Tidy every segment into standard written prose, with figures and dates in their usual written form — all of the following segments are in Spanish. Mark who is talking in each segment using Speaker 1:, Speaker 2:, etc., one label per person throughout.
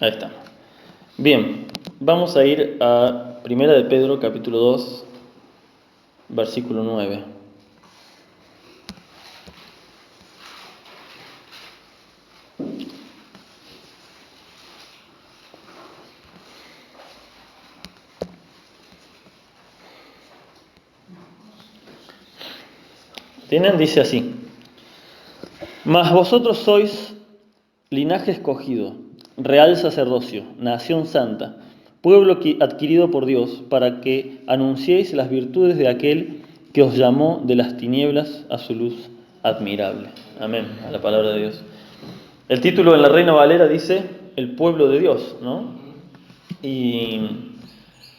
Speaker 1: Ahí está. Bien, vamos a ir a Primera de Pedro, capítulo 2, versículo 9. ¿Tienen? Dice así: Mas vosotros sois linaje escogido, real sacerdocio, nación santa, pueblo adquirido por Dios, para que anunciéis las virtudes de aquel que os llamó de las tinieblas a su luz admirable. Amén, a la palabra de Dios. El título en la Reina Valera dice El pueblo de Dios, ¿no? Y,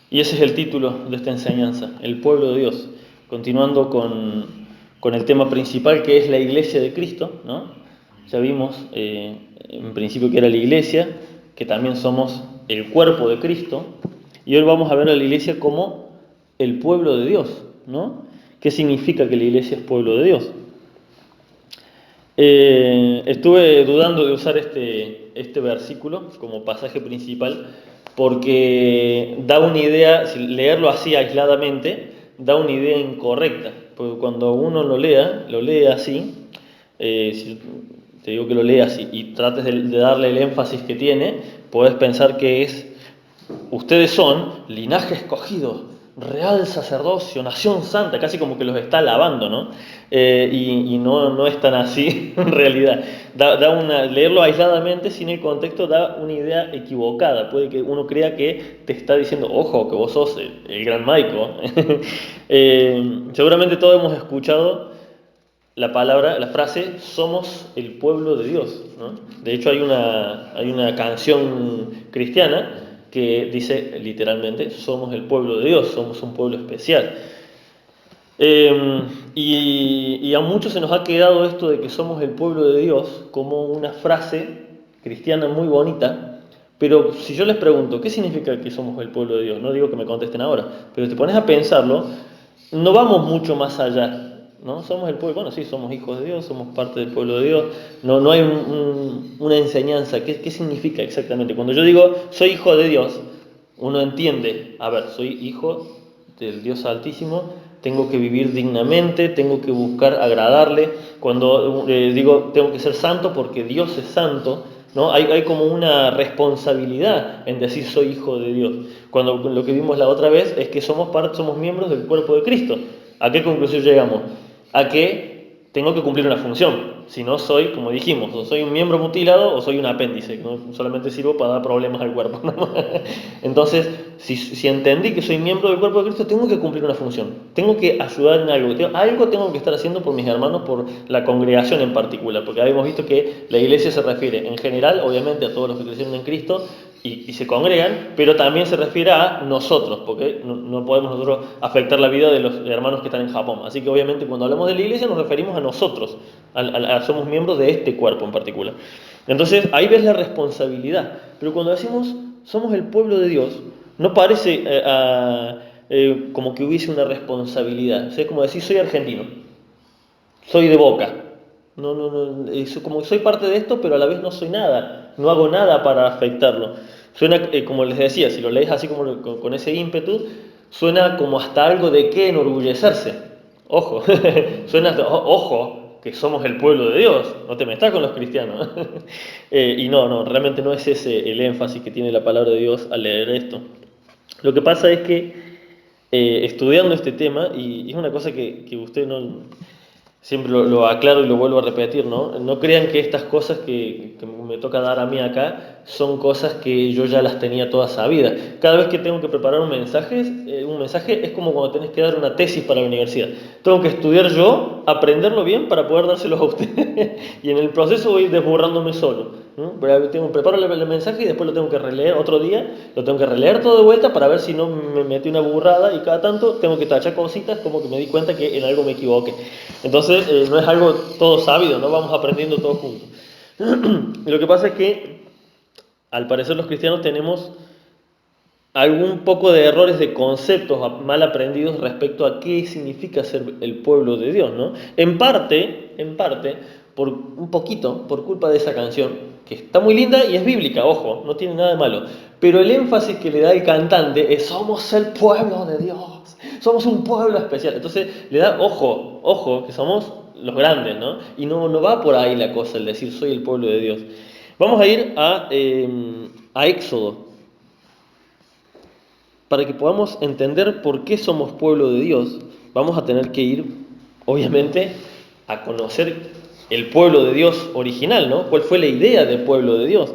Speaker 1: y ese es el título de esta enseñanza, el pueblo de Dios. Continuando con el tema principal, que es la iglesia de Cristo, ¿no? Ya vimos en principio que era la iglesia, que también somos el cuerpo de Cristo, y hoy vamos a ver a la iglesia como el pueblo de Dios, ¿no? ¿Qué significa que la iglesia es pueblo de Dios? Estuve dudando de usar este versículo como pasaje principal porque da una idea, si leerlo así aisladamente, da una idea incorrecta. Porque cuando uno lo lee así, si te digo que lo leas y trates de darle el énfasis que tiene, puedes pensar que es: ustedes son linaje escogido, real sacerdocio, nación santa, casi como que los está alabando, ¿no? Y no es tan así en realidad. Leerlo aisladamente, sin el contexto, da una idea equivocada. Puede que uno crea que te está diciendo: ojo, que vos sos el gran Maico. Seguramente todos hemos escuchado la frase, somos el pueblo de Dios, ¿no? De hecho hay una canción cristiana que dice literalmente: somos el pueblo de Dios, somos un pueblo especial. Y a muchos se nos ha quedado esto de que somos el pueblo de Dios como una frase cristiana muy bonita, pero si yo les pregunto, ¿qué significa que somos el pueblo de Dios? No digo que me contesten ahora, pero si te pones a pensarlo, no vamos mucho más allá, ¿no? Somos el pueblo, bueno, sí, somos hijos de Dios, somos parte del pueblo de Dios, no hay una enseñanza. ¿Qué significa exactamente? Cuando yo digo soy hijo de Dios, uno entiende, a ver, soy hijo del Dios Altísimo, tengo que vivir dignamente, tengo que buscar agradarle. Cuando digo tengo que ser santo porque Dios es santo, ¿no? Hay como una responsabilidad en decir soy hijo de Dios. Cuando lo que vimos la otra vez es que somos miembros del cuerpo de Cristo. ¿A qué conclusión llegamos? A que tengo que cumplir una función. Si no soy, como dijimos, o soy un miembro mutilado o soy un apéndice, no solamente sirvo para dar problemas al cuerpo, ¿no? Entonces, si entendí que soy miembro del cuerpo de Cristo, tengo que cumplir una función, tengo que ayudar en algo tengo que estar haciendo por mis hermanos, por la congregación en particular, porque habíamos visto que la iglesia se refiere en general, obviamente, a todos los que crecieron en Cristo y se congregan, pero también se refiere a nosotros, porque no podemos nosotros afectar la vida de los hermanos que están en Japón. Así que obviamente cuando hablamos de la iglesia nos referimos a nosotros, somos miembros de este cuerpo en particular. Entonces ahí ves la responsabilidad, pero cuando decimos somos el pueblo de Dios, no parece como que hubiese una responsabilidad. O sea, es como decir soy argentino, soy de Boca. Como soy parte de esto, pero a la vez no soy nada, no hago nada para afectarlo. Suena, como les decía, si lo lees así como con ese ímpetu, suena como hasta algo de qué enorgullecerse. Ojo, suena hasta, ojo, que somos el pueblo de Dios, no te metas con los cristianos. Y no, realmente no es ese el énfasis que tiene la palabra de Dios al leer esto. Lo que pasa es que estudiando este tema, y es una cosa que usted no, siempre lo aclaro y lo vuelvo a repetir, ¿no? No crean que estas cosas que me toca dar a mí acá son cosas que yo ya las tenía todas sabidas. Cada vez que tengo que preparar un mensaje es como cuando tenés que dar una tesis para la universidad. Tengo que estudiar yo, aprenderlo bien para poder dárselos a usted. Y en el proceso voy desburrándome solo, ¿no? Preparo el mensaje y después lo tengo que releer otro día, lo tengo que releer todo de vuelta para ver si no me metí una burrada, y cada tanto tengo que tachar cositas como que me di cuenta que en algo me equivoqué. Entonces no es algo todo sabido, no vamos aprendiendo todos juntos. Lo que pasa es que al parecer los cristianos tenemos algún poco de errores de conceptos mal aprendidos respecto a qué significa ser el pueblo de Dios, ¿no? En parte, por un poquito, por culpa de esa canción, que está muy linda y es bíblica, ojo, no tiene nada de malo. Pero el énfasis que le da el cantante es: somos el pueblo de Dios, somos un pueblo especial. Entonces le da, ojo, que somos los grandes, ¿no? Y no va por ahí la cosa, el decir soy el pueblo de Dios. Vamos a ir a Éxodo, para que podamos entender por qué somos pueblo de Dios. Vamos a tener que ir, obviamente, a conocer el pueblo de Dios original, ¿no? ¿Cuál fue la idea del pueblo de Dios?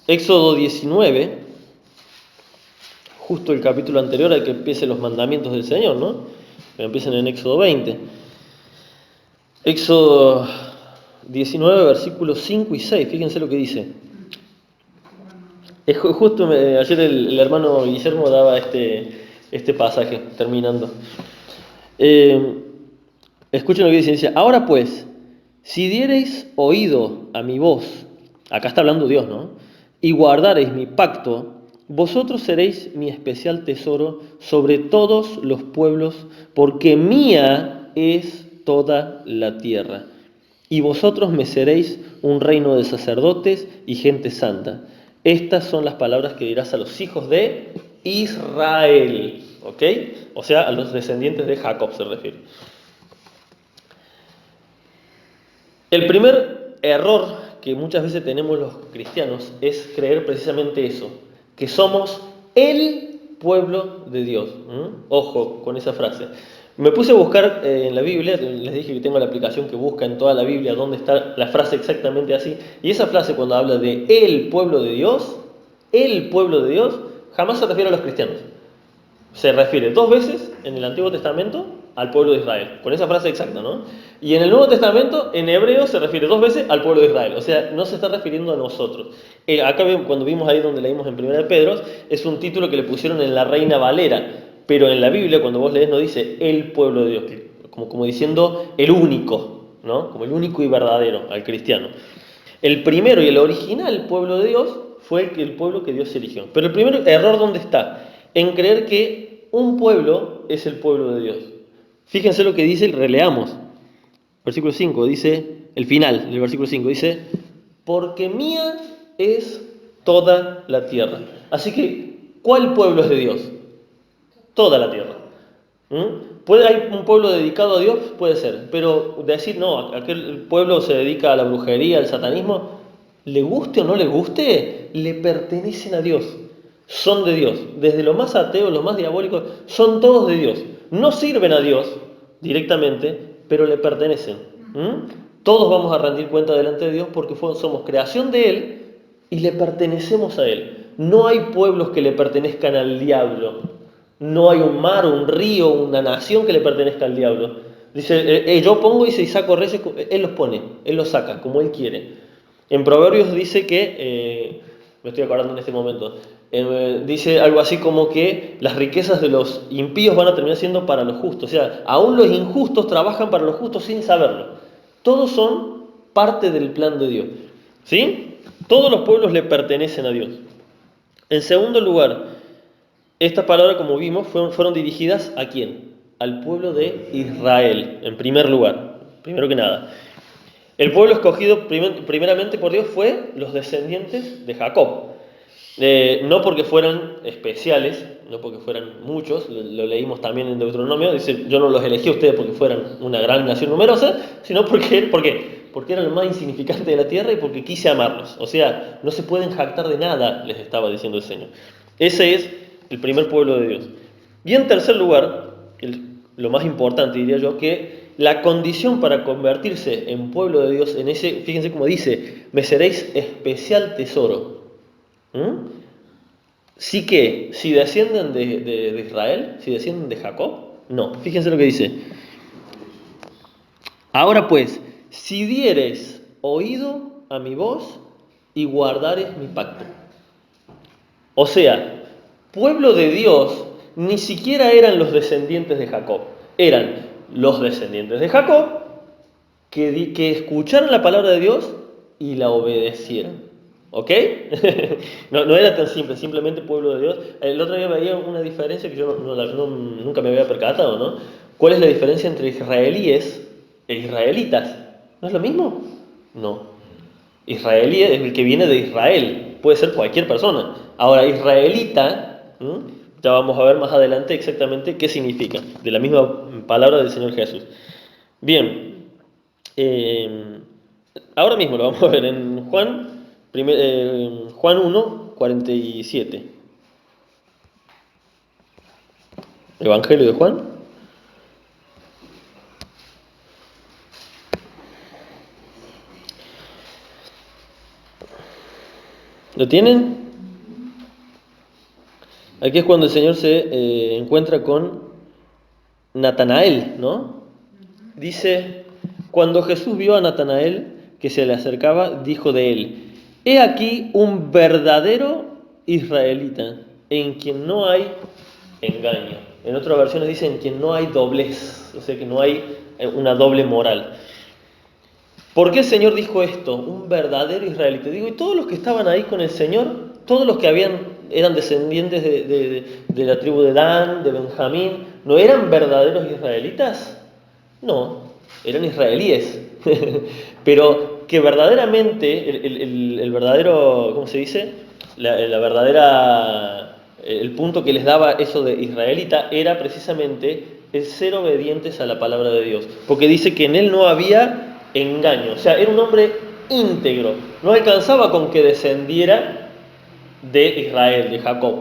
Speaker 1: Éxodo 19, justo el capítulo anterior al que empiecen los mandamientos del Señor, ¿no? Que empiezan en Éxodo 20. Éxodo 19, versículos 5 y 6, fíjense lo que dice. Justo ayer el hermano Guillermo daba este pasaje, terminando. Escuchen lo que dice: ahora pues, si diereis oído a mi voz, acá está hablando Dios, ¿no? Y guardareis mi pacto, vosotros seréis mi especial tesoro sobre todos los pueblos, porque mía es toda la tierra. Y vosotros me seréis un reino de sacerdotes y gente santa. Estas son las palabras que dirás a los hijos de Israel, ¿ok? O sea, a los descendientes de Jacob se refiere. El primer error que muchas veces tenemos los cristianos es creer precisamente eso, que somos el pueblo de Dios. Ojo con esa frase. Me puse a buscar en la Biblia, les dije que tengo la aplicación que busca en toda la Biblia dónde está la frase exactamente así, y esa frase cuando habla de el pueblo de Dios, jamás se refiere a los cristianos. Se refiere 2 veces en el Antiguo Testamento al pueblo de Israel, con esa frase exacta, ¿no? Y en el Nuevo Testamento, en hebreo, se refiere 2 veces al pueblo de Israel, o sea, no se está refiriendo a nosotros. Acá cuando vimos ahí donde leímos en 1 de Pedro, es un título que le pusieron en la Reina Valera, pero en la Biblia, cuando vos lees, no dice el pueblo de Dios, como diciendo el único, ¿no? Como el único y verdadero, al cristiano. El primero y el original pueblo de Dios fue el pueblo que Dios eligió. Pero el primer error, ¿dónde está? En creer que un pueblo es el pueblo de Dios. Fíjense lo que dice, releamos. Versículo 5, dice, el final del versículo 5, dice: porque mía es toda la tierra. Así que, ¿cuál pueblo es de Dios? Toda la tierra. ¿Hay un pueblo dedicado a Dios? Puede ser, pero decir, no, aquel pueblo se dedica a la brujería, al satanismo, le guste o no le guste, le pertenecen a Dios, son de Dios. Desde lo más ateo, lo más diabólico, son todos de Dios. No sirven a Dios directamente, pero le pertenecen. Todos vamos a rendir cuenta delante de Dios porque somos creación de Él y le pertenecemos a Él. No hay pueblos que le pertenezcan al diablo. No hay un mar, un río, una nación que le pertenezca al diablo. Dice, yo pongo y saco reyes, Él los pone, Él los saca, como Él quiere. En Proverbios dice que, me estoy acordando en este momento, dice algo así como que las riquezas de los impíos van a terminar siendo para los justos. O sea, aún los injustos trabajan para los justos sin saberlo. Todos son parte del plan de Dios. ¿Sí? Todos los pueblos le pertenecen a Dios. En segundo lugar, estas palabras, como vimos, fueron dirigidas ¿a quién? Al pueblo de Israel, en primer lugar, primero que nada. El pueblo escogido primeramente por Dios fue los descendientes de Jacob. No porque fueran especiales, no porque fueran muchos, lo leímos también en Deuteronomio, dice, yo no los elegí a ustedes porque fueran una gran nación numerosa, sino porque eran lo más insignificante de la tierra y porque quise amarlos. O sea, no se pueden jactar de nada, les estaba diciendo el Señor. Ese es el primer pueblo de Dios. Y en tercer lugar, lo más importante diría yo, que la condición para convertirse en pueblo de Dios, fíjense cómo dice, me seréis especial tesoro. Sí que, si descienden de Israel, si descienden de Jacob, no. Fíjense lo que dice. Ahora pues, si diereis oído a mi voz y guardareis mi pacto. O sea, pueblo de Dios ni siquiera eran los descendientes de Jacob, eran los descendientes de Jacob que escucharon la palabra de Dios y la obedecieron. ¿Ok? No era tan simple, simplemente pueblo de Dios. El otro día veía una diferencia que yo nunca me había percatado, ¿no? ¿Cuál es la diferencia entre israelíes e israelitas? ¿No es lo mismo? No. Israelí es el que viene de Israel, puede ser cualquier persona. Ahora, israelita, ya vamos a ver más adelante exactamente qué significa, de la misma palabra del Señor Jesús. Bien, eh, ahora mismo lo vamos a ver en Juan 1, 47. Evangelio de Juan. ¿Lo tienen? Aquí es cuando el Señor se encuentra con Natanael, ¿no? Dice, cuando Jesús vio a Natanael que se le acercaba, dijo de él, he aquí un verdadero israelita, en quien no hay engaño. En otras versiones dicen en quien no hay doblez, o sea que no hay una doble moral. ¿Por qué el Señor dijo esto? Un verdadero israelita. Digo, y todos los que estaban ahí con el Señor, todos los que eran descendientes de la tribu de Dan, de Benjamín, ¿no eran verdaderos israelitas? No, eran israelíes. Pero que verdaderamente, el verdadero, ¿cómo se dice? La verdadera, el punto que les daba eso de israelita era precisamente el ser obedientes a la palabra de Dios. Porque dice que en él no había engaño, o sea, era un hombre íntegro, no alcanzaba con que descendiera de Israel, de Jacob.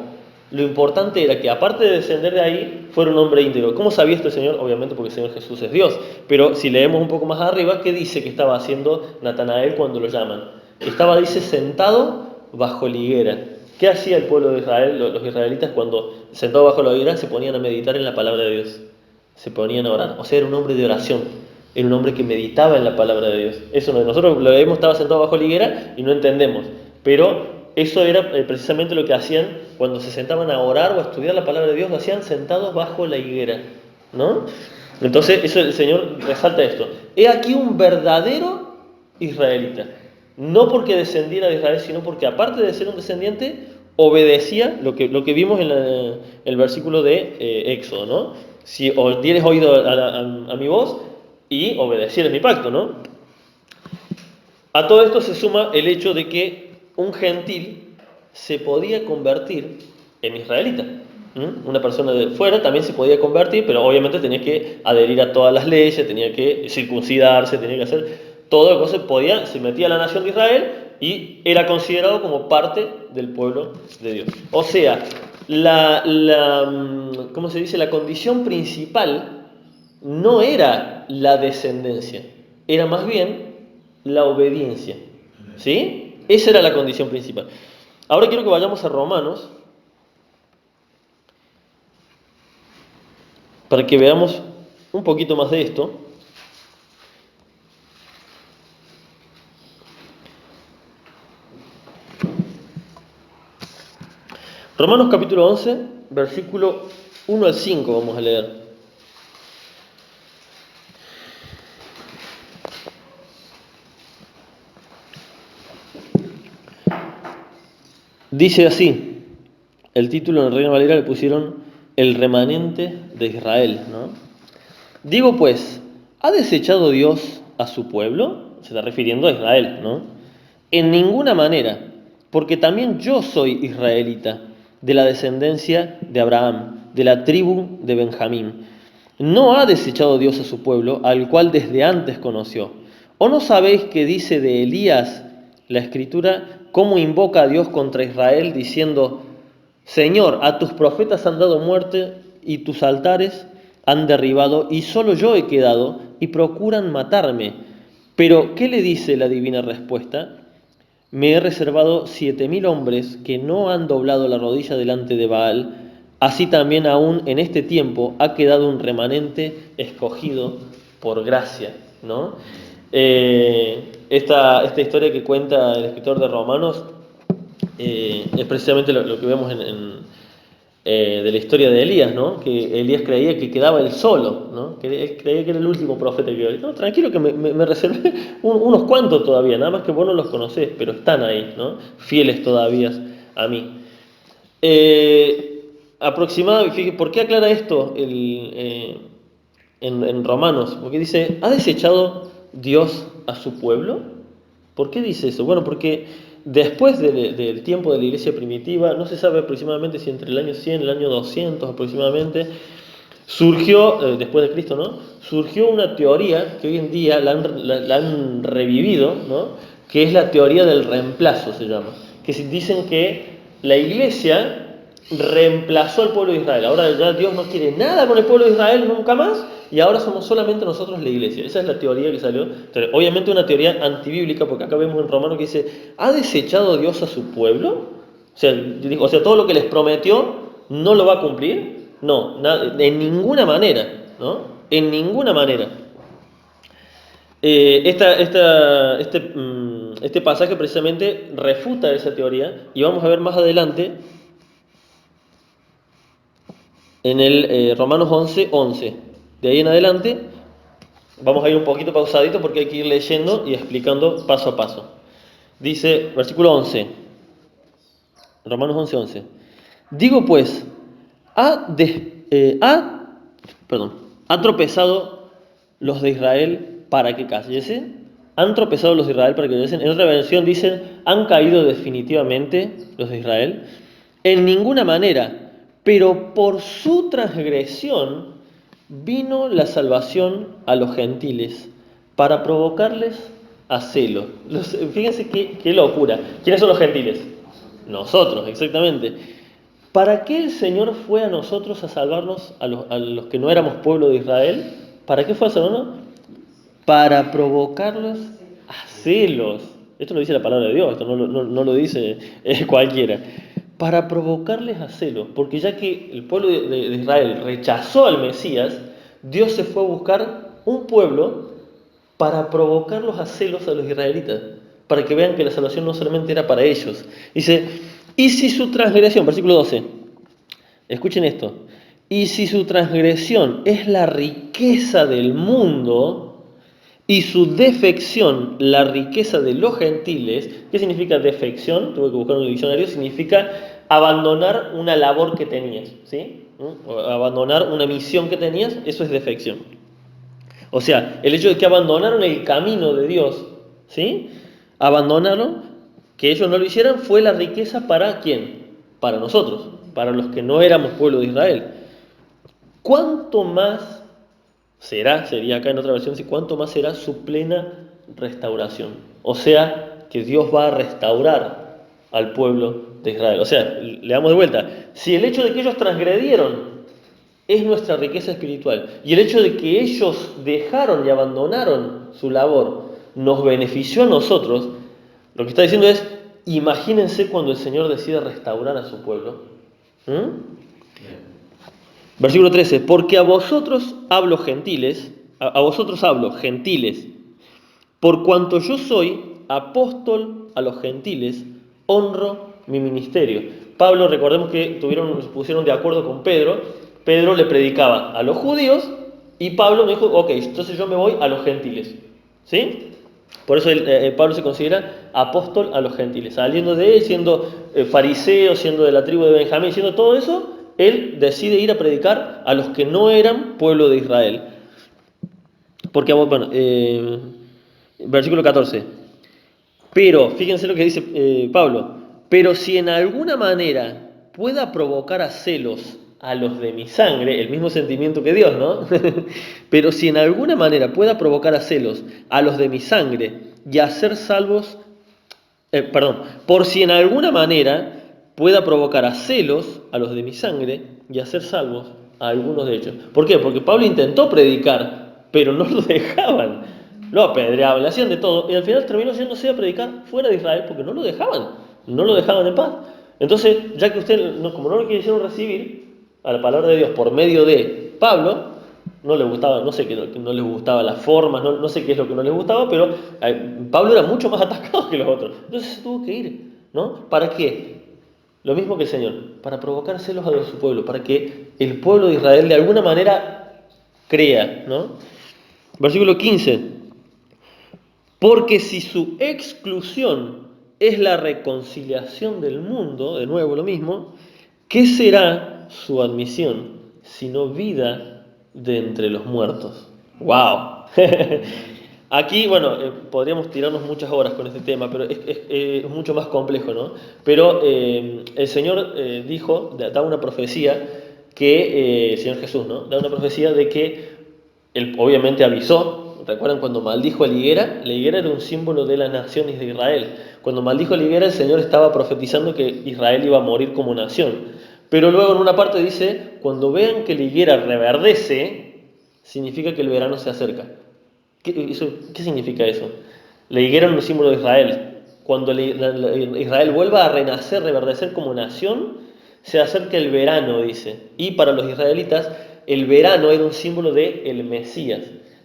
Speaker 1: Lo importante era que aparte de descender de ahí, fuera un hombre íntegro. ¿Cómo sabía esto el Señor? Obviamente porque el Señor Jesús es Dios. Pero si leemos un poco más arriba, ¿qué dice que estaba haciendo Natanael cuando lo llaman? Estaba, dice, sentado bajo la higuera. ¿Qué hacía el pueblo de Israel, los israelitas, cuando sentados bajo la higuera se ponían a meditar en la palabra de Dios? Se ponían a orar. O sea, era un hombre de oración. Era un hombre que meditaba en la palabra de Dios. Eso no, nosotros lo hemos estado sentados bajo la higuera y no entendemos. Pero eso era precisamente lo que hacían cuando se sentaban a orar o a estudiar la palabra de Dios, lo hacían sentados bajo la higuera, ¿no? Entonces, eso el Señor resalta esto. He aquí un verdadero israelita. No porque descendiera de Israel, sino porque aparte de ser un descendiente, obedecía lo que vimos en el versículo de Éxodo, ¿no? Si dieres oído a mi voz y obedecieres mi pacto, ¿no? A todo esto se suma el hecho de que un gentil se podía convertir en israelita. Una persona de fuera también se podía convertir, pero obviamente tenía que adherir a todas las leyes, tenía que circuncidarse, tenía que hacer todo lo que se metía a la nación de Israel y era considerado como parte del pueblo de Dios. O sea, ¿cómo se dice? La condición principal no era la descendencia, era más bien la obediencia. ¿Sí? Esa era la condición principal. Ahora quiero que vayamos a Romanos para que veamos un poquito más de esto. Romanos capítulo 11, versículo 1 al 5 vamos a leer. Dice así, el título en el Reina Valera le pusieron El remanente de Israel, ¿no? Digo pues, ¿ha desechado Dios a su pueblo? Se está refiriendo a Israel, ¿no? En ninguna manera, porque también yo soy israelita, de la descendencia de Abraham, de la tribu de Benjamín. No ha desechado Dios a su pueblo, al cual desde antes conoció. ¿O no sabéis que dice de Elías la Escritura cómo invoca a Dios contra Israel diciendo, Señor, a tus profetas han dado muerte y tus altares han derribado y solo yo he quedado y procuran matarme? Pero, ¿qué le dice la divina respuesta? Me he reservado 7.000 hombres que no han doblado la rodilla delante de Baal. Así también aún en este tiempo ha quedado un remanente escogido por gracia, ¿no? Esta historia que cuenta el escritor de Romanos es precisamente lo que vemos de la historia de Elías, ¿no? Que Elías creía que quedaba él solo, ¿no? Que él creía que era el último profeta que había. No, tranquilo que me reservé unos cuantos todavía, nada más que vos no los conocés, pero están ahí, ¿no? Fieles todavía a mí. Aproximadamente, fíjate, ¿por qué aclara esto en Romanos? Porque dice, ¿ha desechado Dios a su pueblo? ¿Por qué dice eso? Bueno, porque después del tiempo de la iglesia primitiva, no se sabe aproximadamente si entre el año 100 y el año 200 aproximadamente, surgió, después de Cristo, ¿no? Surgió una teoría que hoy en día la han revivido, ¿no? Que es la teoría del reemplazo, se llama. Que dicen que la iglesia reemplazó al pueblo de Israel. Ahora ya Dios no quiere nada con el pueblo de Israel nunca más, y ahora somos solamente nosotros la iglesia. Esa es la teoría que salió. Entonces, obviamente una teoría antibíblica, porque acá vemos en Romano que dice, ¿ha desechado Dios a su pueblo? O sea, todo lo que les prometió no lo va a cumplir. No, en ninguna manera, ¿no? En ninguna manera. Este pasaje precisamente refuta esa teoría y vamos a ver más adelante en el Romanos 11:11. De ahí en adelante vamos a ir un poquito pausadito porque hay que ir leyendo y explicando paso a paso. Dice, versículo 11, Romanos 11:11. Digo pues, ¿ha tropezado los de Israel para que cayesen? ¿Han tropezado los de Israel para que cayesen? En otra versión dicen, ¿han caído definitivamente los de Israel? En ninguna manera, pero por su transgresión vino la salvación a los gentiles para provocarles a celo. Fíjense qué locura. ¿Quiénes son los gentiles? Nosotros, exactamente. ¿Para qué el Señor fue a nosotros a salvarnos, a los que no éramos pueblo de Israel? ¿Para qué fue a salvarnos? Para provocarlos a celos. Esto lo dice la palabra de Dios, esto no lo dice cualquiera. Para provocarles a celos, porque ya que el pueblo de Israel rechazó al Mesías, Dios se fue a buscar un pueblo para provocarlos a celos a los israelitas, para que vean que la salvación no solamente era para ellos. Dice, y si su transgresión, versículo 12, escuchen esto, y si su transgresión es la riqueza del mundo y su defección la riqueza de los gentiles, ¿qué significa defección? Tuve que buscar en el diccionario, significa abandonar una labor que tenías, ¿sí? O abandonar una misión que tenías, eso es defección. O sea, el hecho de que abandonaron el camino de Dios, ¿sí? Abandonaron, que ellos no lo hicieran, fue la riqueza para ¿quién? Para nosotros, para los que no éramos pueblo de Israel. ¿Cuánto más sería acá en otra versión, cuánto más será su plena restauración? O sea, que Dios va a restaurar al pueblo de Israel. O sea, le damos de vuelta. Si el hecho de que ellos transgredieron es nuestra riqueza espiritual, y el hecho de que ellos dejaron y abandonaron su labor nos benefició a nosotros, lo que está diciendo es, imagínense cuando el Señor decida restaurar a su pueblo. Versículo 13, porque a vosotros hablo gentiles, por cuanto yo soy apóstol a los gentiles, honro mi ministerio. Pablo, recordemos que se pusieron de acuerdo con Pedro. Pedro le predicaba a los judíos y Pablo me dijo, ok, entonces yo me voy a los gentiles. ¿Sí? Por eso Pablo se considera apóstol a los gentiles. Saliendo de él, siendo fariseo, siendo de la tribu de Benjamín, siendo todo eso, él decide ir a predicar a los que no eran pueblo de Israel. Porque, bueno, versículo 14. Pero, fíjense lo que dice Pablo, pero si en alguna manera pueda provocar a celos a los de mi sangre, el mismo sentimiento que Dios, ¿no? Pero si en alguna manera pueda provocar a celos a los de mi sangre y hacer salvos, por si en alguna manera pueda provocar a celos a los de mi sangre y hacer salvos a algunos de ellos. ¿Por qué? Porque Pablo intentó predicar, pero no lo dejaban. Lo apedreaban, le hacían de todo, y al final terminó yéndose a predicar fuera de Israel porque no lo dejaban en paz. Entonces, ya que usted, como no lo quisieron recibir a la palabra de Dios por medio de Pablo, no le gustaba, no sé qué, no les gustaba las formas, no sé qué es lo que no les gustaba, pero Pablo era mucho más atacado que los otros. Entonces se tuvo que ir, ¿no? ¿Para qué? Lo mismo que el Señor, para provocar celos a su pueblo, para que el pueblo de Israel de alguna manera crea, ¿no? Versículo 15. Porque si su exclusión es la reconciliación del mundo, de nuevo lo mismo, ¿qué será su admisión sino vida de entre los muertos? ¡Wow! Aquí, bueno, podríamos tirarnos muchas horas con este tema, pero es mucho más complejo, ¿no? Pero el Señor dijo, da una profecía que, el Señor Jesús, ¿no? Da una profecía de que él obviamente avisó. ¿Recuerdan cuando maldijo a la higuera? La higuera era un símbolo de las naciones de Israel. Cuando maldijo a la higuera, el Señor estaba profetizando que Israel iba a morir como nación. Pero luego en una parte dice, cuando vean que la higuera reverdece, significa que el verano se acerca. ¿Qué significa eso? La higuera es un símbolo de Israel. Cuando Israel vuelva a renacer, reverdecer como nación, se acerca el verano, dice. Y para los israelitas, el verano era un símbolo de el Mesías.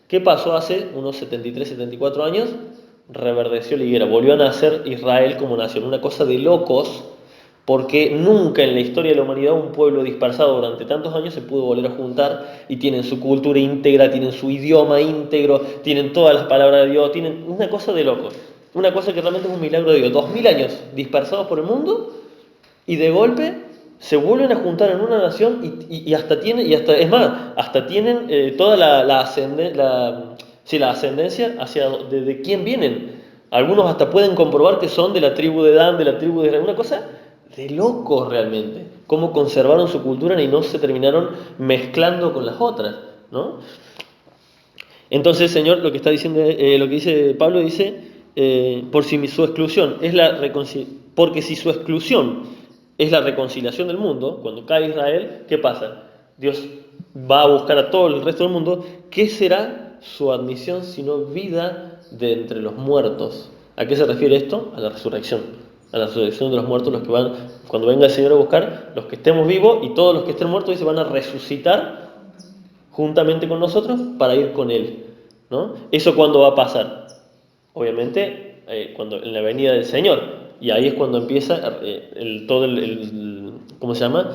Speaker 1: ¿Qué pasó hace unos 73, 74 años? Reverdeció la higuera. Volvió a nacer Israel como nación. Una cosa de locos, porque nunca en la historia de la humanidad un pueblo dispersado durante tantos años se pudo volver a juntar y tienen su cultura íntegra, tienen su idioma íntegro, tienen todas las palabras de Dios, tienen una cosa de locos, una cosa que realmente es un milagro de Dios. 2000 años dispersados por el mundo y de golpe se vuelven a juntar en una nación y hasta tienen, es más, hasta tienen toda la ascendencia hacia de quién vienen. Algunos hasta pueden comprobar que son de la tribu de Dan, de la tribu de Israel, una cosa de locos realmente, cómo conservaron su cultura y no se terminaron mezclando con las otras, ¿no? Entonces, Señor, lo que está diciendo, lo que dice Pablo dice, su exclusión es porque si su exclusión es la reconciliación del mundo, cuando cae Israel, ¿qué pasa? Dios va a buscar a todo el resto del mundo. ¿Qué será su admisión sino vida de entre los muertos? ¿A qué se refiere esto? A la resurrección. A la resurrección de los muertos, los que van, cuando venga el Señor a buscar, los que estemos vivos y todos los que estén muertos, dice, van a resucitar juntamente con nosotros para ir con Él, ¿no? ¿Eso cuándo va a pasar? Obviamente, cuando en la venida del Señor. Y ahí es cuando empieza ¿cómo se llama?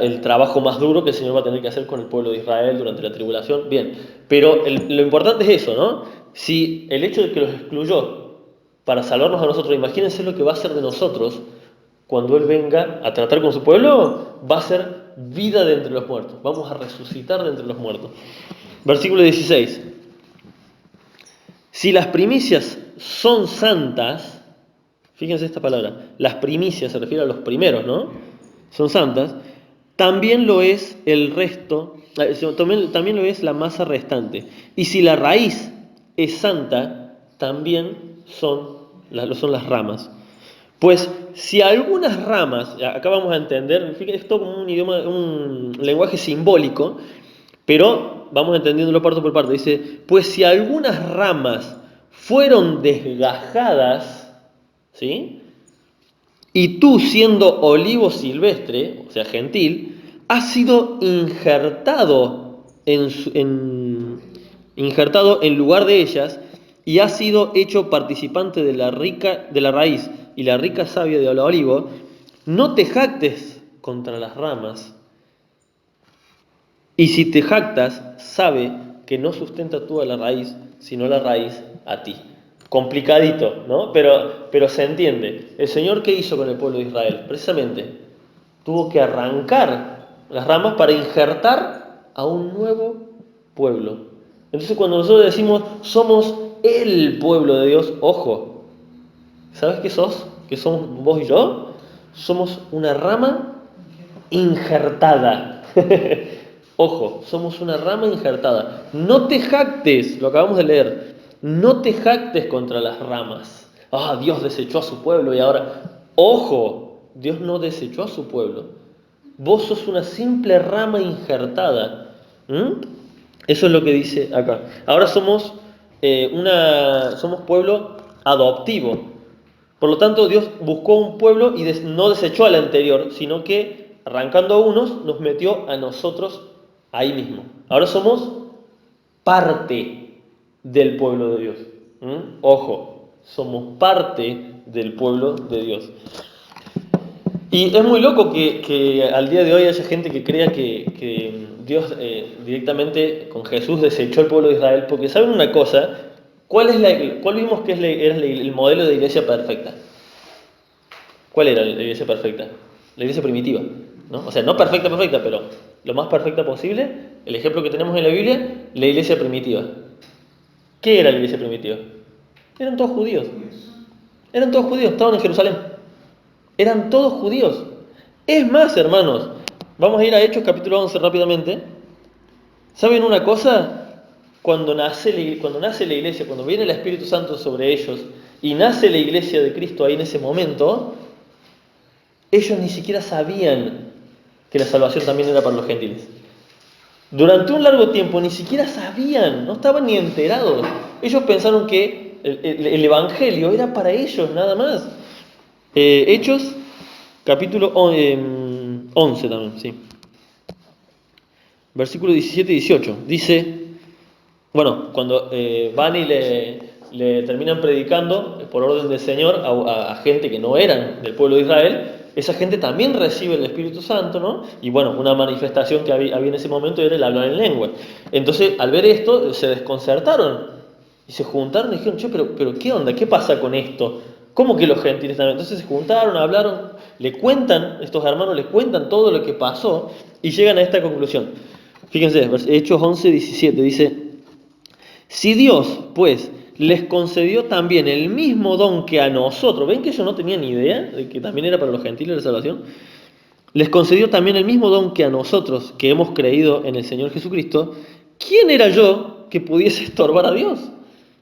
Speaker 1: El trabajo más duro que el Señor va a tener que hacer con el pueblo de Israel durante la tribulación. Bien, pero lo importante es eso, ¿no? Si el hecho de que los excluyó para salvarnos a nosotros, imagínense lo que va a hacer de nosotros cuando Él venga a tratar con su pueblo, va a ser vida de entre los muertos. Vamos a resucitar de entre los muertos. Versículo 16. Si las primicias son santas, fíjense esta palabra, las primicias se refiere a los primeros, ¿no? Son santas, también lo es el resto, también lo es la masa restante. Y si la raíz es santa, también son las ramas. Pues si algunas ramas, acá vamos a entender, fíjense, esto como un lenguaje simbólico, pero vamos entendiéndolo parte por parte. Dice, pues si algunas ramas fueron desgajadas, ¿sí? Y tú siendo olivo silvestre, o sea, gentil, has sido injertado en lugar de ellas y has sido hecho participante de la raíz y la rica savia del olivo. No te jactes contra las ramas. Y si te jactas, sabe que no sustenta tú a la raíz, sino la raíz a ti. Complicadito, ¿no? Pero se entiende. ¿El Señor qué hizo con el pueblo de Israel? Precisamente, tuvo que arrancar las ramas para injertar a un nuevo pueblo. Entonces cuando nosotros decimos, somos el pueblo de Dios, ojo, ¿sabes qué sos? ¿Qué somos vos y yo? Somos una rama injertada. Ojo, somos una rama injertada. No te jactes, lo acabamos de leer, no te jactes contra las ramas. Ah, Dios desechó a su pueblo y ahora, ojo, Dios no desechó a su pueblo. Vos sos una simple rama injertada. Eso es lo que dice acá. Ahora somos somos pueblo adoptivo. Por lo tanto, Dios buscó un pueblo y no desechó al anterior, sino que arrancando a unos nos metió a nosotros ahí mismo. Ahora somos parte del pueblo de Dios. Ojo, somos parte del pueblo de Dios. Y es muy loco que al día de hoy haya gente que crea que Dios directamente con Jesús desechó el pueblo de Israel, porque ¿saben una cosa? ¿Cuál vimos que era el modelo de iglesia perfecta? ¿Cuál era la iglesia perfecta? La iglesia primitiva, ¿no? O sea, no perfecta, pero lo más perfecta posible. El ejemplo que tenemos en la Biblia, la iglesia primitiva. ¿Qué era la iglesia primitiva? Eran todos judíos. Eran todos judíos, estaban en Jerusalén. Eran todos judíos. Es más, hermanos, vamos a ir a Hechos capítulo 11 rápidamente. ¿Saben una cosa? Cuando nace la iglesia, cuando viene el Espíritu Santo sobre ellos y nace la iglesia de Cristo ahí en ese momento, ellos ni siquiera sabían que la salvación también era para los gentiles. Durante un largo tiempo ni siquiera sabían, no estaban ni enterados. Ellos pensaron que el Evangelio era para ellos nada más. Hechos capítulo 11 también, sí. Versículo 17 y 18. Dice, bueno, cuando van y le terminan predicando por orden del Señor a gente que no eran del pueblo de Israel, esa gente también recibe el Espíritu Santo, ¿no? Y bueno, una manifestación que había en ese momento era el hablar en lengua. Entonces, al ver esto, se desconcertaron y se juntaron y dijeron, che, pero ¿qué onda? ¿Qué pasa con esto? ¿Cómo que los gentiles también? Entonces se juntaron, hablaron, estos hermanos les cuentan todo lo que pasó y llegan a esta conclusión. Fíjense, Hechos 11, 17 dice, si Dios, pues, les concedió también el mismo don que a nosotros, ¿ven que ellos no tenían ni idea de que también era para los gentiles la salvación? Les concedió también el mismo don que a nosotros, que hemos creído en el Señor Jesucristo. ¿Quién era yo que pudiese estorbar a Dios?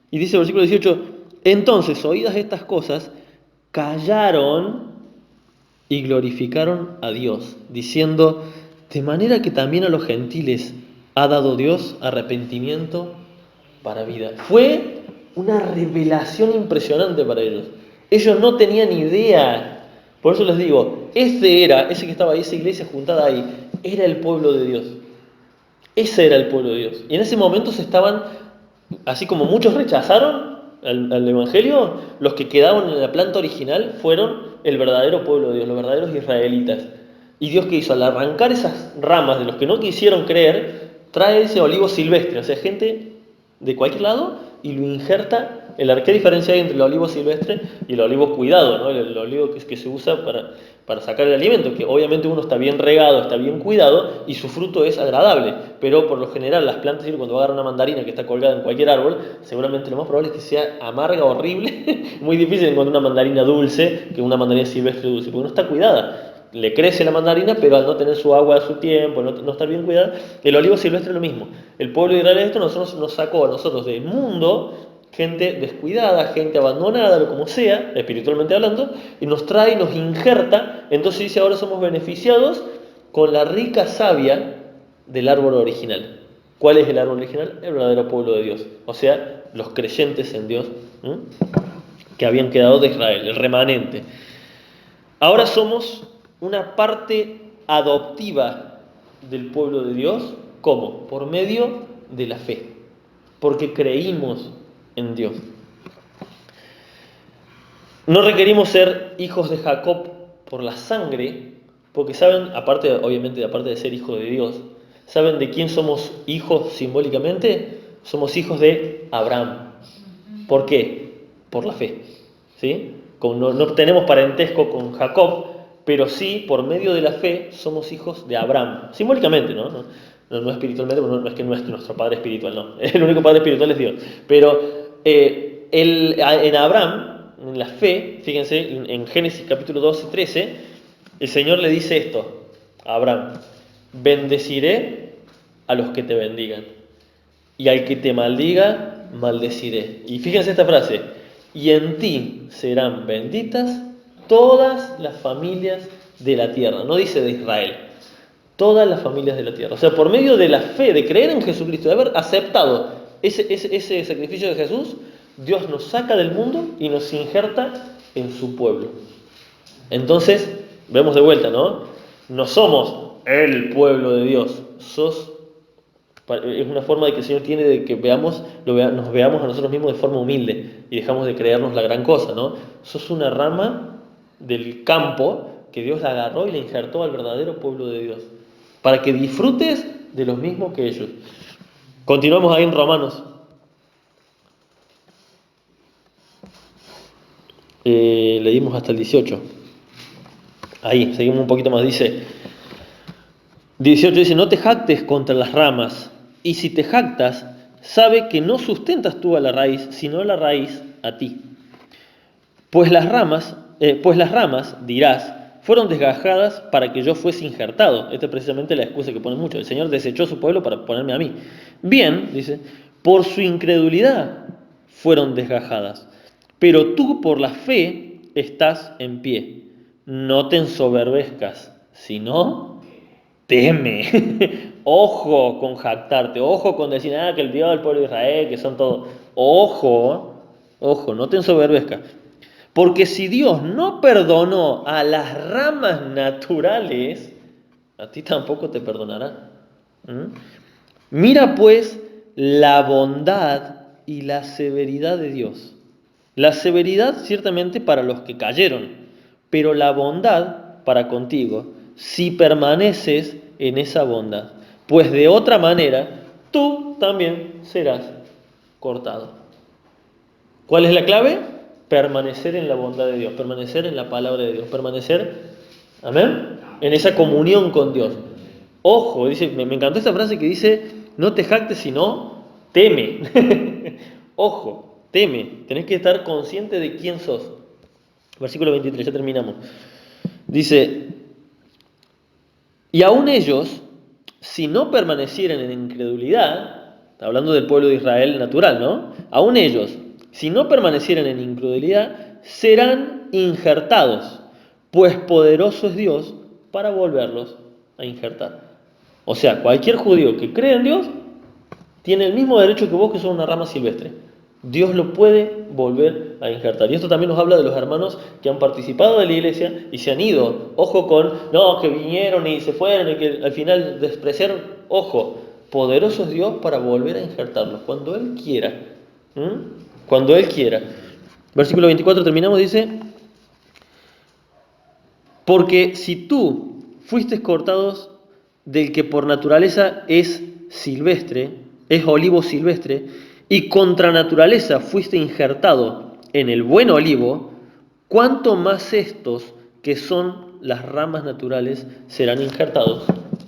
Speaker 1: Y dice el versículo 18, entonces, oídas estas cosas, callaron y glorificaron a Dios, diciendo, de manera que también a los gentiles ha dado Dios arrepentimiento para vida. Fue una revelación impresionante para ellos. Ellos no tenían idea. Por eso les digo, ese que estaba ahí, esa iglesia juntada ahí, era el pueblo de Dios. Ese era el pueblo de Dios. Y en ese momento así como muchos rechazaron al Evangelio, los que quedaban en la planta original fueron el verdadero pueblo de Dios, los verdaderos israelitas. Y Dios, ¿qué hizo? Al arrancar esas ramas de los que no quisieron creer, trae ese olivo silvestre, o sea, gente de cualquier lado, y lo injerta. ¿Qué diferencia hay entre el olivo silvestre y el olivo cuidado, ¿no? El olivo que se usa para sacar el alimento, que obviamente uno está bien regado, está bien cuidado y su fruto es agradable, pero por lo general las plantas, cuando agarran una mandarina que está colgada en cualquier árbol, seguramente lo más probable es que sea amarga, horrible, muy difícil encontrar una mandarina dulce que una mandarina silvestre dulce, porque no está cuidada. Le crece la mandarina, pero al no tener su agua a su tiempo, no estar bien cuidada, el olivo silvestre es lo mismo. El pueblo de Israel nos sacó a nosotros del mundo, gente descuidada, gente abandonada, lo como sea, espiritualmente hablando, y nos trae y nos injerta. Entonces dice, ahora somos beneficiados con la rica savia del árbol original. ¿Cuál es el árbol original? El verdadero pueblo de Dios, o sea, los creyentes en Dios, que habían quedado de Israel, el remanente. Ahora somos una parte adoptiva del pueblo de Dios. ¿Cómo? Por medio de la fe, porque creímos en Dios. No requerimos ser hijos de Jacob por la sangre, porque saben, obviamente de ser hijos de Dios, ¿saben de quién somos hijos simbólicamente? Somos hijos de Abraham. ¿Por qué? Por la fe, ¿sí? Como no tenemos parentesco con Jacob, pero sí, por medio de la fe, somos hijos de Abraham. Simbólicamente, no espiritualmente, porque no es que no es nuestro padre espiritual, no. El único padre espiritual es Dios. Pero en Abraham, en la fe, fíjense, en Génesis capítulo 12 y 13, el Señor le dice esto a Abraham: bendeciré a los que te bendigan, y al que te maldiga, maldeciré. Y fíjense esta frase: y en ti serán benditas todas las familias de la tierra. No dice de Israel, todas las familias de la tierra. O sea, por medio de la fe, de creer en Jesucristo, de haber aceptado ese sacrificio de Jesús, Dios nos saca del mundo y nos injerta en su pueblo. Entonces, vemos de vuelta, ¿no? No somos el pueblo de Dios, es una forma de que el Señor tiene de que nos veamos a nosotros mismos de forma humilde y dejamos de creernos la gran cosa, ¿no? Sos una rama del campo que Dios la agarró y la injertó al verdadero pueblo de Dios, para que disfrutes de los mismos que ellos. Continuamos ahí en Romanos. Leímos hasta el 18. Ahí, seguimos un poquito más. Dice, 18 dice, no te jactes contra las ramas, y si te jactas, sabe que no sustentas tú a la raíz, sino la raíz a ti. Pues las ramas, dirás, fueron desgajadas para que yo fuese injertado. Esta es precisamente la excusa que ponen muchos. El Señor desechó a su pueblo para ponerme a mí. Bien, dice, por su incredulidad fueron desgajadas, pero tú por la fe estás en pie. No te ensoberbezcas, sino teme. Ojo con jactarte, ojo con decir, que el Dios del pueblo de Israel, que son todos. Ojo, ojo, no te ensoberbezcas. Porque si Dios no perdonó a las ramas naturales, a ti tampoco te perdonará. ¿Mm? Mira pues la bondad y la severidad de Dios. La severidad ciertamente para los que cayeron, pero la bondad para contigo, si permaneces en esa bondad. Pues de otra manera, tú también serás cortado. ¿Cuál es la clave? Permanecer en la bondad de Dios, permanecer en la palabra de Dios, permanecer, amén, en esa comunión con Dios. Ojo, dice, me encantó esta frase que dice, no te jactes sino teme. Ojo, teme, tenés que estar consciente de quién sos. Versículo 23, ya terminamos. Dice, y aún ellos, si no permanecieran en incredulidad, está hablando del pueblo de Israel natural, ¿no? Aún ellos, si no permanecieran en incredulidad, serán injertados, pues poderoso es Dios para volverlos a injertar. O sea, cualquier judío que cree en Dios tiene el mismo derecho que vos que sos una rama silvestre. Dios lo puede volver a injertar. Y esto también nos habla de los hermanos que han participado de la iglesia y se han ido. Ojo con, no, que vinieron y se fueron y que al final despreciaron. Ojo, poderoso es Dios para volver a injertarlos cuando Él quiera. Cuando Él quiera. Versículo 24 terminamos, dice, porque si tú fuiste cortados del que por naturaleza es silvestre, es olivo silvestre, y contra naturaleza fuiste injertado en el buen olivo, ¿cuánto más estos que son las ramas naturales serán injertados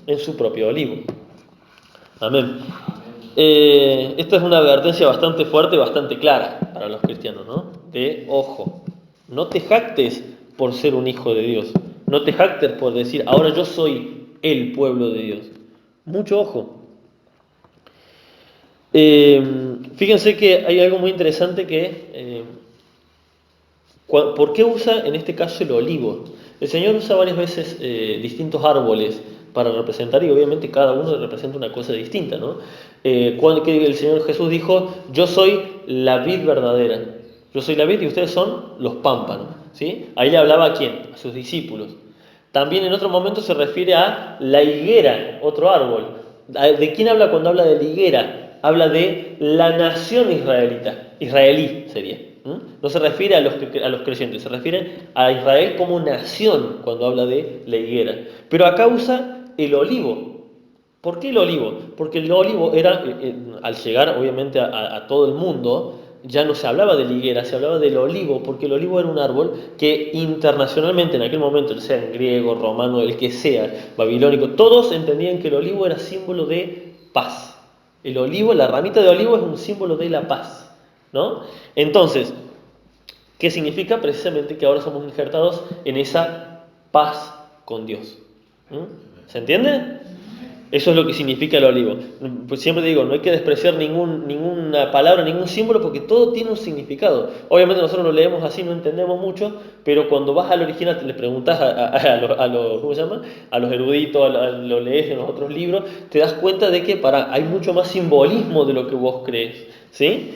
Speaker 1: en su propio olivo? Amén. Esta es una advertencia bastante fuerte, bastante clara para los cristianos, ¿no? De ojo, no te jactes por ser un hijo de Dios, no te jactes por decir, ahora yo soy el pueblo de Dios. Mucho ojo. Fíjense que hay algo muy interesante que, ¿por qué usa en este caso el olivo? El Señor usa varias veces distintos árboles para representar y obviamente cada uno representa una cosa distinta, ¿no? Cuando el Señor Jesús dijo, yo soy la vid verdadera, yo soy la vid y ustedes son los pámpanos, ¿sí? Ahí le hablaba a quién, a sus discípulos. También en otro momento se refiere a la higuera, otro árbol. ¿De quién habla cuando habla de la higuera? Habla de la nación israelita, israelí sería. No se refiere a los creyentes, se refiere a Israel como nación cuando habla de la higuera. Pero acá usa el olivo. ¿Por qué el olivo? Porque el olivo era, al llegar obviamente a todo el mundo, ya no se hablaba de la higuera, se hablaba del olivo, porque el olivo era un árbol que internacionalmente en aquel momento, sea en griego, romano, el que sea, babilónico, todos entendían que el olivo era símbolo de paz. El olivo, la ramita de olivo es un símbolo de la paz, ¿no? Entonces, ¿qué significa? Precisamente que ahora somos injertados en esa paz con Dios. ¿Se entiende? Eso es lo que significa el olivo. Pues siempre digo, no hay que despreciar ninguna palabra, ningún símbolo, porque todo tiene un significado. Obviamente nosotros lo leemos así, no entendemos mucho, pero cuando vas al original, te le preguntas ¿cómo se llama? A los eruditos, lo lees en los otros libros, te das cuenta de que hay mucho más simbolismo de lo que vos crees, ¿sí?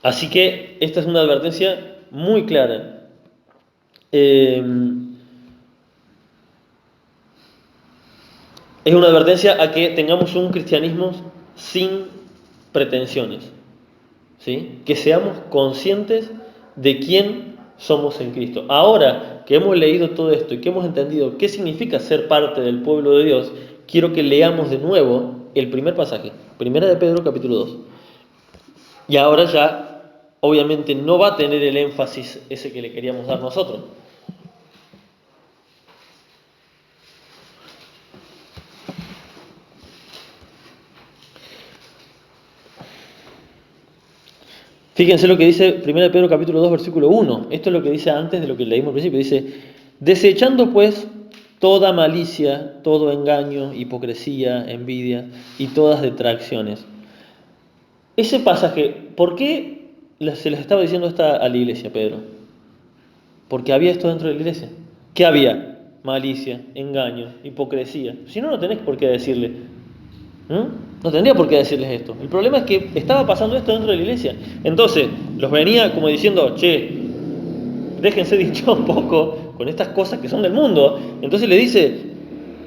Speaker 1: Así que esta es una advertencia muy clara. Es una advertencia a que tengamos un cristianismo sin pretensiones, ¿sí? Que seamos conscientes de quién somos en Cristo. Ahora que hemos leído todo esto y que hemos entendido qué significa ser parte del pueblo de Dios, quiero que leamos de nuevo el primer pasaje, Primera de Pedro capítulo 2. Y ahora ya, obviamente, no va a tener el énfasis ese que le queríamos dar nosotros. Fíjense lo que dice 1 Pedro capítulo 2, versículo 1. Esto es lo que dice antes de lo que leímos al principio. Dice, desechando pues toda malicia, todo engaño, hipocresía, envidia y todas detracciones. Ese pasaje, ¿por qué se les estaba diciendo esto a la iglesia, Pedro? Porque había esto dentro de la iglesia. ¿Qué había? Malicia, engaño, hipocresía. Si no, no tenés por qué decirle. No tendría por qué decirles esto. El problema es que estaba pasando esto dentro de la iglesia. Entonces, los venía como diciendo, che, déjense dicho un poco con estas cosas que son del mundo. Entonces le dice,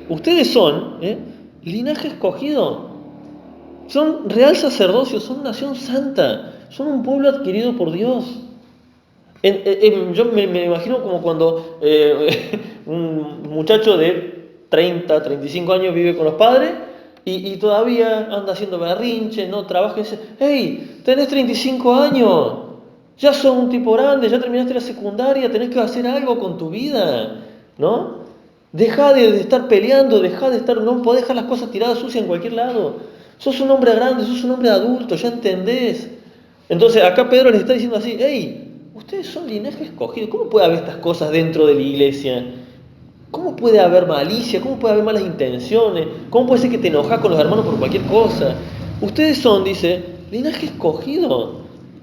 Speaker 1: ustedes son linaje escogido, son real sacerdocio, son nación santa, son un pueblo adquirido por Dios. Yo me imagino como cuando un muchacho de 30, 35 años vive con los padres y todavía anda haciendo berrinche, no trabaja y dice, hey, tenés 35 años, ya sos un tipo grande, ya terminaste la secundaria, tenés que hacer algo con tu vida, ¿no? Dejá de estar peleando, no podés dejar las cosas tiradas sucias en cualquier lado. Sos un hombre grande, sos un hombre adulto, ya entendés. Entonces acá Pedro les está diciendo así, hey, ustedes son linaje escogido, ¿cómo puede haber estas cosas dentro de la iglesia? ¿Cómo puede haber malicia? ¿Cómo puede haber malas intenciones? ¿Cómo puede ser que te enojas con los hermanos por cualquier cosa? Ustedes son, dice, linaje escogido,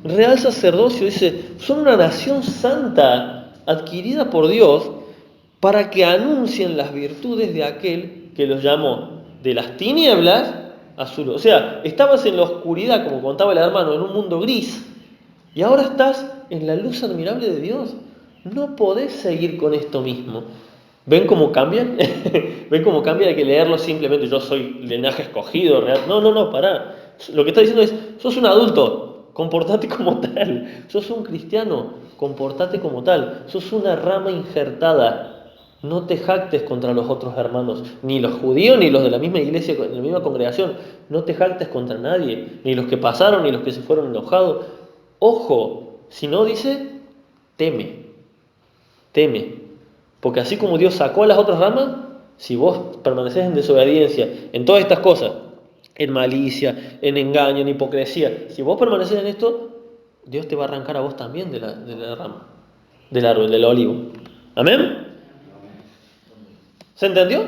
Speaker 1: real sacerdocio, dice, son una nación santa, adquirida por Dios, para que anuncien las virtudes de aquel que los llamó de las tinieblas a su luz. O sea, estabas en la oscuridad, como contaba el hermano, en un mundo gris, y ahora estás en la luz admirable de Dios. No podés seguir con esto mismo. ¿Ven cómo cambia? ¿Ven cómo cambia de que leerlo simplemente yo soy linaje escogido? Real? No, pará. Lo que está diciendo es, sos un adulto, comportate como tal. Sos un cristiano, comportate como tal. Sos una rama injertada. No te jactes contra los otros hermanos, ni los judíos, ni los de la misma iglesia, de la misma congregación. No te jactes contra nadie, ni los que pasaron, ni los que se fueron enojados. Ojo, si no dice, teme. Porque así como Dios sacó a las otras ramas, si vos permaneces en desobediencia, en todas estas cosas, en malicia, en engaño, en hipocresía, si vos permaneces en esto, Dios te va a arrancar a vos también de la rama, del árbol, del olivo. ¿Amén? ¿Se entendió?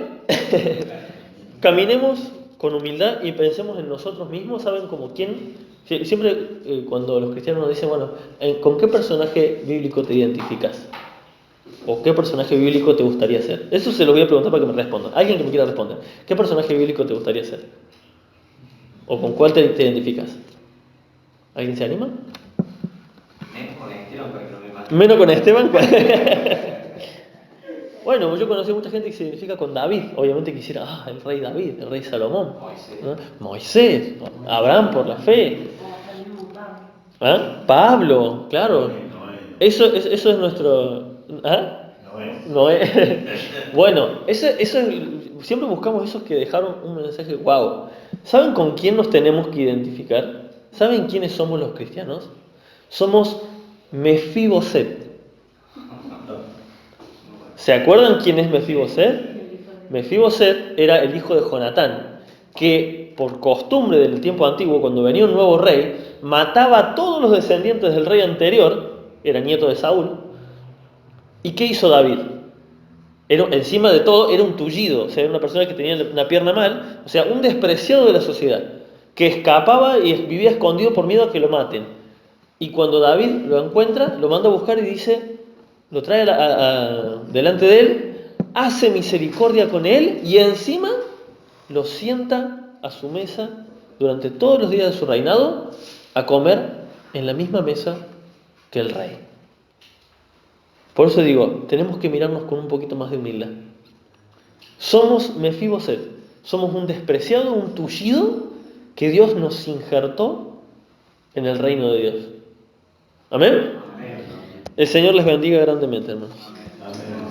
Speaker 1: Caminemos con humildad y pensemos en nosotros mismos. ¿Saben como quién? Siempre cuando los cristianos nos dicen, bueno, ¿con qué personaje bíblico te identificas? ¿O qué personaje bíblico te gustaría ser? Eso se lo voy a preguntar para que me respondan. Alguien que me quiera responder. ¿Qué personaje bíblico te gustaría ser? ¿O con cuál te identificas? ¿Alguien se anima?
Speaker 2: Menos con Esteban, para que no me mate.
Speaker 1: ¿Menos con Esteban? Bueno, yo conocí a mucha gente que se identifica con David. Obviamente quisiera, el rey David, el rey Salomón. Moisés, Abraham por la fe. Pablo, claro. Eso es nuestro... Noé. Bueno, siempre buscamos esos que dejaron un mensaje wow. ¿Saben con quién nos tenemos que identificar? ¿Saben quiénes somos los cristianos? Somos Mefiboset. ¿Se acuerdan quién es Mefiboset? Mefiboset era el hijo de Jonatán, que por costumbre del tiempo antiguo, cuando venía un nuevo rey, mataba a todos los descendientes del rey anterior, era nieto de Saúl. ¿Y qué hizo David? Encima de todo, era un tullido, o sea, era una persona que tenía una pierna mal, o sea, un despreciado de la sociedad, que escapaba y vivía escondido por miedo a que lo maten. Y cuando David lo encuentra, lo manda a buscar y dice, lo trae delante de él, hace misericordia con él y encima lo sienta a su mesa durante todos los días de su reinado a comer en la misma mesa que el rey. Por eso digo, tenemos que mirarnos con un poquito más de humildad. Somos Mefiboset, somos un despreciado, un tullido que Dios nos injertó en el reino de Dios. ¿Amén? El Señor les bendiga grandemente, hermanos.
Speaker 2: Amén.